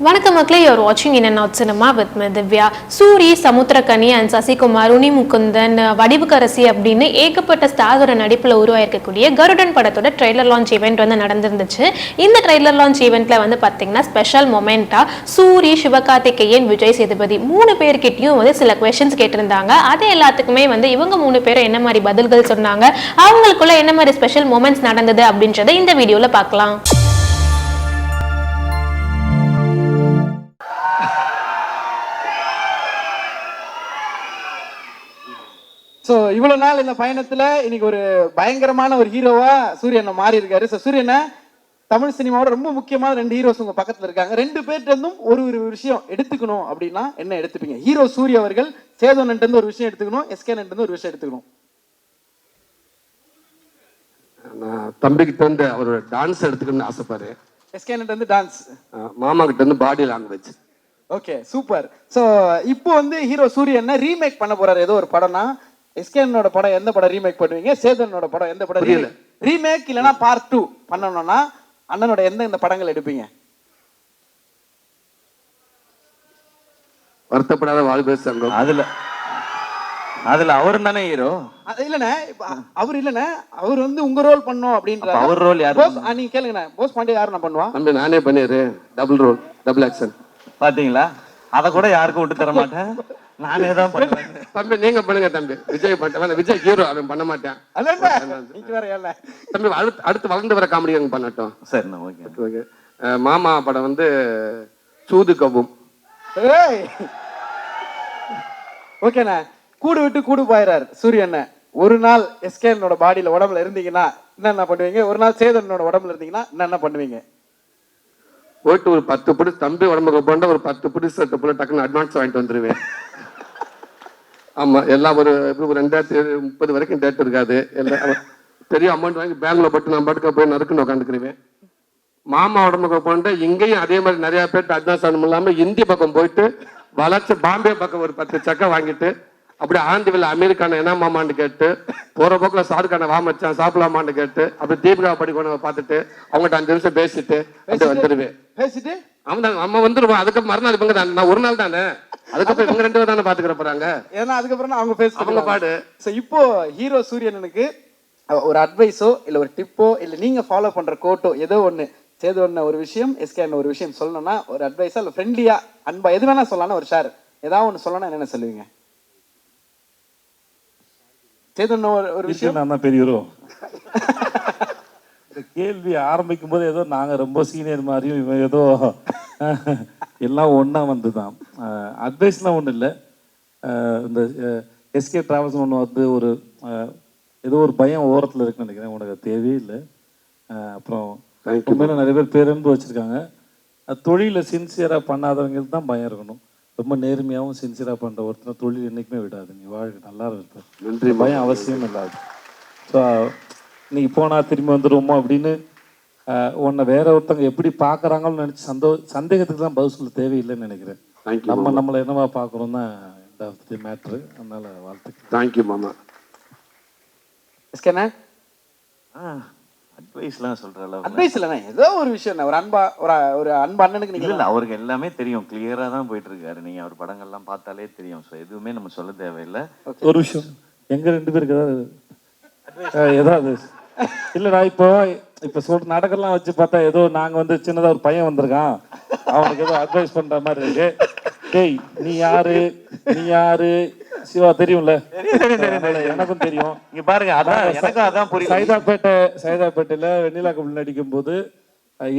வணக்கம் மக்களே, யூஆர் வாட்சிங் in and out cinema with me Divya. Soori, Samuthirakani and Sasikumar, Unni Mukundan, Vadivukkarasi அப்படின்னு ஏகப்பட்ட ஸ்டாரோட நடிப்பில் உருவாயிருக்கக்கூடிய கருடன் படத்தோட ட்ரெய்லர் லான்ச் ஈவெண்ட் வந்து நடந்துருந்துச்சு. இந்த ட்ரெய்லர் லான்ச் ஈவெண்ட்ல வந்து பார்த்தீங்கன்னா ஸ்பெஷல் மொமெண்டா சூரி, சிவகார்த்திகேயன், விஜய் சேதுபதி 3 பேர்கிட்டையும் வந்து சில கொஸ்டின்ஸ் கேட்டிருந்தாங்க. அது எல்லாத்துக்குமே வந்து இவங்க 3 பேரும் என்ன மாதிரி பதில்கள் சொன்னாங்க, அவங்களுக்குள்ள என்ன மாதிரி ஸ்பெஷல் மொமெண்ட்ஸ் நடந்தது அப்படின்றத இந்த வீடியோவில் பார்க்கலாம். ஸோ இவ்வளோ நாள் இந்த பயணத்தில் இன்னைக்கு ஒரு பயங்கரமான ஒரு ஹீரோவா சூரியன் மாறி இருக்காரு. ஸோ சூரியனை தமிழ் சினிமாவோட ரொம்ப முக்கியமான 2 ஹீரோஸ் உங்க பக்கத்தில் இருக்காங்க. 2 பேர்ட்டு இருந்தும் ஒரு விஷயம் எடுத்துக்கணும் அப்படின்னா என்ன எடுத்துப்பீங்க? ஹீரோ சூரிய அவர்கள் சேதோன்ட்டு இருந்து ஒரு விஷயம் எடுத்துக்கணும், எஸ்கேன்ட்டு இருந்து ஒரு விஷயம் எடுத்துக்கணும். நான் தம்பிக்கிட்ட இருந்து அவரோட டான்ஸ் எடுத்துக்கணும்னு ஆசைப்பாரு. எஸ்கேன்ட்டு இருந்து டான்ஸ், மாமா கிட்ட இருந்து body language. Okay, super. So இப்போ வந்து ஹீரோ சூரியனை ரீமேக் பண்ண போறாரு ஏதோ ஒரு படம்னா, எஸ்கேனோட படம் எந்த படம் ரீமேக் பண்ணுவீங்க? சேதனோட படம் எந்த படம் ரீமேக் இல்லைன்னா பார்ட் 2 பண்ணணும்னா அண்ணனோட எந்த படங்கள் எடுப்பீங்க? வருத்தப்படாத வாழ்பேர் சங்கம். அதுல அவரு தானே ஹீரோ. இல்லண்ணே, அவர் இல்லண்ணே, அவர் வந்து உங்க ரோல் பண்ணோம் அப்படின்ற. அவர் ரோல் யாரு? நீங்க கேளுங்கண்ணே, போஸ் பாண்டே யாரு நான் பண்ணுவா? தம்பி நானே பண்ணிடுறேன், டபுள் ரோல், டபுள் ஆக்ஷன். பாத்தீங்களா? அத கூட யாருக்கும் விட்டு தர மாட்டேன், நானே தான் பண்ணுவேன். தம்பி நீங்க பண்ணுங்க தம்பி. விஜய் பண்ண, விஜய் ஹீரோ, அவன் பண்ண மாட்டேன். தம்பி அடுத்து வளர்ந்து வர காமெடி அங்க பண்ணட்டும். சரிண்ணா, ஓகே ஓகே. மாமா படம் வந்து சூது கவும். ஓகேண்ணா, கூடு விட்டு கூடு போயிறாரு சூரியன். ஒரு நாள் எஸ்கேனோட பாடியில உடம்புல இருந்தீங்கன்னா என்னென்ன பண்ணுவீங்க? ஒரு நாள் சேதனோட உடம்புல இருந்தீங்கன்னா என்னென்ன பண்ணுவீங்க? போயிட்டு ஒரு 10 பிடி தம்பி உடம்புக்கு போண்டா ஒரு 10 பிடி சட்டை போல டக்குன்னு அட்வான்ஸ் வாங்கிட்டு வந்துருவேன். ஆமா, எல்லாம் ஒரு 2030 வரைக்கும் டேட் இருக்காது. எல்லாம் பெரிய அமௌண்ட் வாங்கி பேங்க்ல போட்டு நான் பாட்டுக்க போய் நறுக்குன்னு உட்காந்துக்கிறேன். மாமா உடம்புக்கு போண்டா இங்கேயும் அதே மாதிரி நிறைய பேர்ட்டு அட்வான்ஸ் ஆகணும் இல்லாம இந்திய பக்கம் போயிட்டு வளர்ச்சி பாம்பே பக்கம் ஒரு 10 சக்கை வாங்கிட்டு அப்படி ஆந்திவில் அமெரிக்கான என்ன மாமான்னு கேட்டு போற போக்கில் ஷாருக்கான வா மச்சான் சாப்பிடலாமான்னு கேட்டு அப்படி தீபிகா படிக்கணும் பார்த்துட்டு அவங்ககிட்ட 5 நிமிஷம் பேசிட்டு வந்துடுவேன். பேசிட்டு நம்ம வந்துருவோம். அதுக்கப்புறம் மறுநாள் இவங்க தான், நான் ஒரு நாள் தானே, அதுக்கப்புறம் இவங்க 2 பேர் தானே பாத்துக்கிற போறாங்க. ஏன்னா அதுக்கப்புறம் அவங்க பேச அவங்க பாடு. ஸோ இப்போ ஹீரோ சூரியனுக்கு ஒரு அட்வைஸோ இல்லை ஒரு டிப்போ இல்லை நீங்க ஃபாலோ பண்ற கோட்டோ ஏதோ ஒன்று சேது ஒன்று ஒரு விஷயம், எஸ்கேன் ஒரு விஷயம் சொல்லணும்னா ஒரு அட்வைஸா இல்லை ஃப்ரெண்ட்லியா அன்பா எது வேணா சொல்லலாம், ஒரு ஷேர் ஏதாவது ஒன்று சொல்லணும்னா என்னென்ன சொல்லுவீங்க? ஒரு விஷயம் நான் தான் பெரியரோ. இந்த கேள்வி ஆரம்பிக்கும் போது ஏதோ நாங்க ரொம்ப சீனியர் மாதிரியும் இவன் ஏதோ எல்லாம் ஒன்றா வந்து தான். அட்வைஸ்லாம் ஒன்றும் இல்லை. இந்த எஸ்கே டிராவல்ஸ் ஒன்று வந்து ஒரு ஏதோ ஒரு பயம் ஓரத்தில் இருக்குன்னு நினைக்கிறேன். உனக்கு தேவையே இல்லை. அப்புறம் உண்மையில நிறைய பேர் பேருந்து வச்சுருக்காங்க. தொழிலில் சின்சியராக பண்ணாதவங்களுக்கு தான் பயம் இருக்கணும். ரொம்ப நேர்மையாகவும் சின்சியராக பண்ணுற ஒருத்தர் தொழில் என்றைக்குமே விடாது. நீ வாழ்க்கை நல்லா இருப்ப, நன்றி, பயம் அவசியம் இல்லாது. ஸோ இன்னைக்கு போனால் திரும்பி வந்துடுவோமோ அப்படின்னு உன்னை வேற ஒருத்தவங்க எப்படி பார்க்குறாங்கன்னு நினச்சி சந்தேகத்துக்கு தான் பதில் சொல்ல தேவையில்லைன்னு நினைக்கிறேன். நம்மளை என்னவா பார்க்குறோம் தான் இந்த மேட்ரு. அதனால வாழ்த்துக்கள். தேங்க்யூ மாமா. எஸ்கேண்ணே அட்வைஸ்லாம் சொல்றல, அட்வைஸ் இல்லைண்ணே, ஏதோ ஒரு விஷயம், ஒரு அன்பா ஒரு அன்பு அண்ணனுக்கு நீங்க இல்லை, அவருக்கு எல்லாமே தெரியும், கிளியரா தான் போயிட்டு இருக்காரு. நீங்க அவர் படங்கள்லாம் பார்த்தாலே தெரியும். ஸோ எதுவுமே நம்ம சொல்ல தேவையில்லை. ஒரு விஷயம், எங்க 2 பேருக்கு ஏதாவது இல்லைடா, இப்போ சொல்ற நாடகம்லாம் வச்சு பார்த்தா ஏதோ நாங்க வந்து சின்னதா ஒரு பையன் வந்திருக்கான், அவனுக்கு ஏதோ அட்வைஸ் பண்ற மாதிரி இருக்கு. டேய் நீ யாரு சிவா தெரியும்ல? எனக்கும் தெரியும். இங்க பாருங்க, அதான் எனக்கும் அதான் புரியும். சைதாப்பேட்டையில வெண்ணிலா கபல் நடிக்கும் போது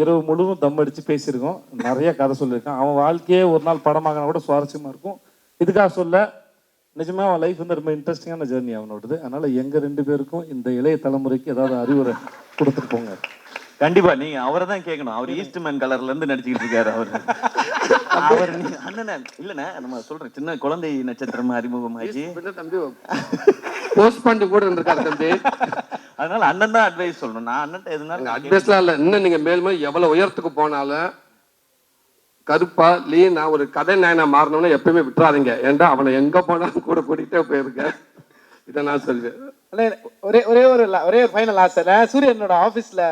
இரவு முழுவதும் தம் அடிச்சு பேசியிருக்கோம். நிறைய கதை சொல்லியிருக்கான். அவன் வாழ்க்கையே ஒரு நாள் படமாகனா கூட சுவாரஸ்யமா இருக்கும். இதுக்காக சொல்ல, நிஜமா அவன் லைஃப் வந்து ரொம்ப இன்ட்ரெஸ்டிங்கான ஜேர்னி அவனோடது. அதனால எங்க 2 பேருக்கும் இந்த இளைய தலைமுறைக்கு ஏதாவது அறிவுரை கொடுத்துட்டு போங்க. கண்டிப்பா நீங்க அவரை தான் கேட்கணும். அவர் ஈஸ்ட்மேன் கலர்ல இருந்து நடிச்சுக்கிட்டு இருக்காரு. அவர் அண்ணன் இல்லண்ணே, நம்ம சொல்றேன் சின்ன குழந்தை நட்சத்திரமா அறிமுகமாகி தம்பி போஸ்ட் பண்ணி கூட இருந்திருக்காரு தம்பி. அதனால அண்ணன் தான் அட்வைஸ் சொல்லணும். நான் அண்ணன் எதுனாலும் அட்வைஸ்லாம் இல்லை. இன்னும் நீங்க மேலும் எவ்வளவு உயரத்துக்கு போனாலும் கருப்பா லீனா ஒரு கதை நாயனா மாறணும்னு எப்பயுமே விட்டுறாதீங்க. ஏன்டா அவனை எங்க போனாலும் கூட கூட்டிகிட்டே போயிருக்கேன். இதை நான் சொல்வேன். ஒரே ஒரு ஃபைனல் ஆசை. சூரியனோட ஆஃபீஸ்ல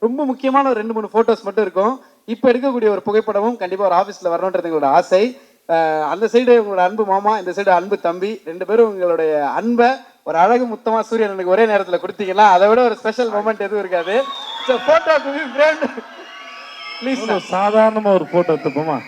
ரொம்ப முக்கியமான ஒரு 2-3 போட்டோஸ் மட்டும் இருக்கும். இப்போ எடுக்கக்கூடிய ஒரு புகைப்படமும் கண்டிப்பாக ஒரு ஆஃபீஸில் வரணுன்றது எங்களோட ஆசை. அந்த சைடு உங்களோட அன்பு மாமா, இந்த சைடு அன்பு தம்பி, ரெண்டு பேரும் உங்களுடைய அன்பை ஒரு அழகு முத்தமா சூரியனுக்கு ஒரே நேரத்தில் கொடுத்தீங்கன்னா அதை விட ஒரு ஸ்பெஷல் மொமெண்ட் எதுவும் இருக்காது. So photo to be framed please. சாதாரணமாக ஒரு ஃபோட்டோ எடுத்துப்போமா?